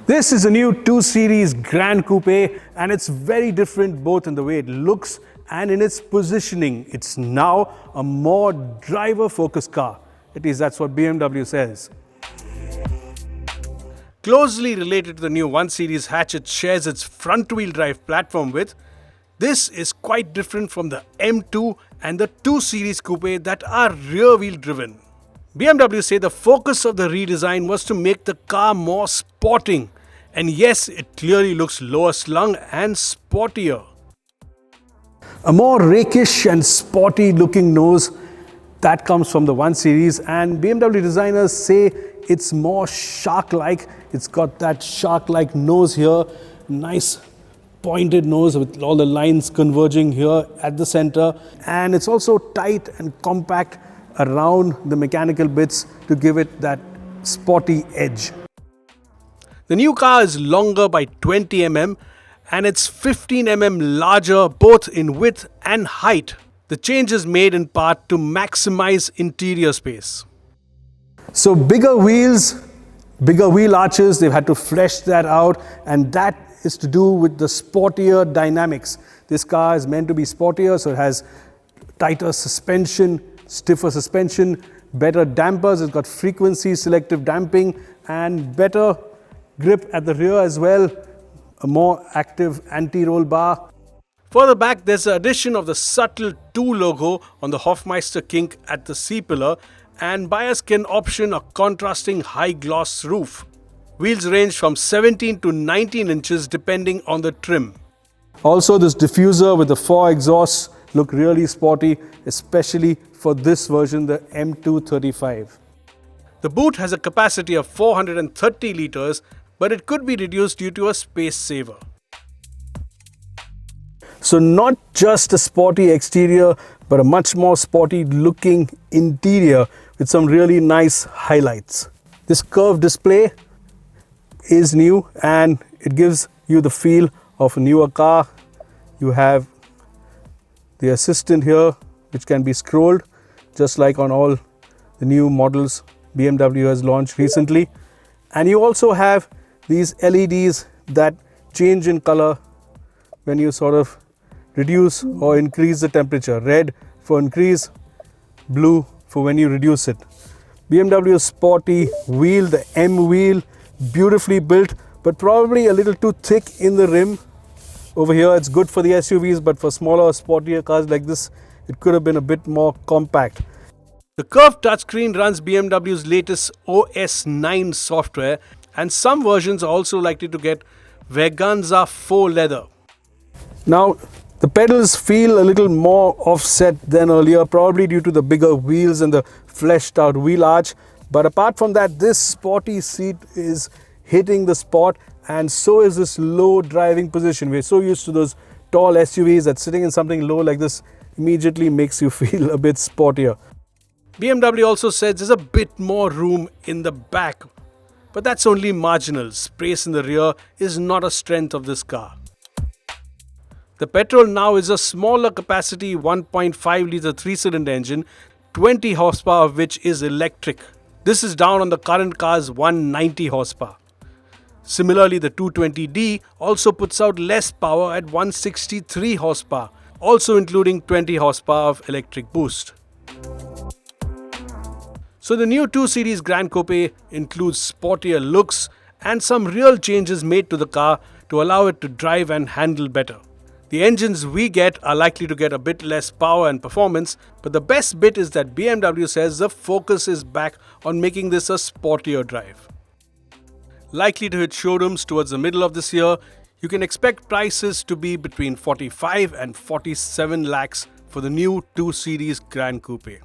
This is a new 2 Series Gran Coupe, and it's very different both in the way it looks and in its positioning. It's now a more driver-focused car. At least that's what BMW says. Closely related to the new 1 Series hatch, it shares its front-wheel drive platform with. This is quite different from the M2 and the 2 Series Coupe that are rear-wheel driven. BMW say the focus of the redesign was to make the car more sporting. And yes, it clearly looks lower slung and sportier. A more rakish and sporty looking nose that comes from the 1 Series, and BMW designers say it's more shark-like. It's got that shark-like nose here, nice pointed nose with all the lines converging here at the center, and it's also tight and compact around the mechanical bits to give it that sporty edge. The new car is longer by 20 mm and it's 15 mm larger both in width and height. The change is made in part to maximize interior space. So bigger wheels, bigger wheel arches, they've had to flesh that out, and that is to do with the sportier dynamics. This car is meant to be sportier, so it has tighter suspension, stiffer suspension, better dampers, it's got frequency selective damping and better grip at the rear as well, a more active anti-roll bar. Further back, there's the addition of the subtle 2 logo on the Hofmeister kink at the C-pillar, and buyers can option a contrasting high gloss roof. Wheels range from 17 to 19 inches depending on the trim. Also, this diffuser with the 4 exhausts look really sporty, especially for this version, the M235. The boot has a capacity of 430 litres, but it could be reduced due to a space saver. So not just a sporty exterior, but a much more sporty looking interior with some really nice highlights. This curved display is new and it gives you the feel of a newer car. You have the assistant here, which can be scrolled, just like on all the new models BMW has launched recently. And you also have these LEDs that change in color when you sort of reduce or increase the temperature. Red for increase, blue for when you reduce it. BMW sporty wheel, the M wheel, beautifully built, but probably a little too thick in the rim. Over here it's good for the SUVs, but for smaller, sportier cars like this, it could have been a bit more compact. The curved touchscreen runs BMW's latest OS 9 software, and some versions are also likely to get Veganza faux leather. Now, the pedals feel a little more offset than earlier, probably due to the bigger wheels and the fleshed out wheel arch. But apart from that, this sporty seat is hitting the spot, and so is this low driving position. We're so used to those tall SUVs that sitting in something low like this immediately makes you feel a bit sportier. BMW also says there's a bit more room in the back, but that's only marginal. Space in the rear is not a strength of this car. The petrol now is a smaller capacity 1.5 litre 3-cylinder engine, 20 horsepower of which is electric. This is down on the current car's 190 horsepower. Similarly, the 220D also puts out less power at 163 horsepower, also including 20 horsepower of electric boost. So the new 2 Series Gran Coupe includes sportier looks and some real changes made to the car to allow it to drive and handle better. The engines we get are likely to get a bit less power and performance, but the best bit is that BMW says the focus is back on making this a sportier drive. Likely to hit showrooms towards the middle of this year, you can expect prices to be between 45 and 47 lakhs for the new 2 Series Gran Coupe.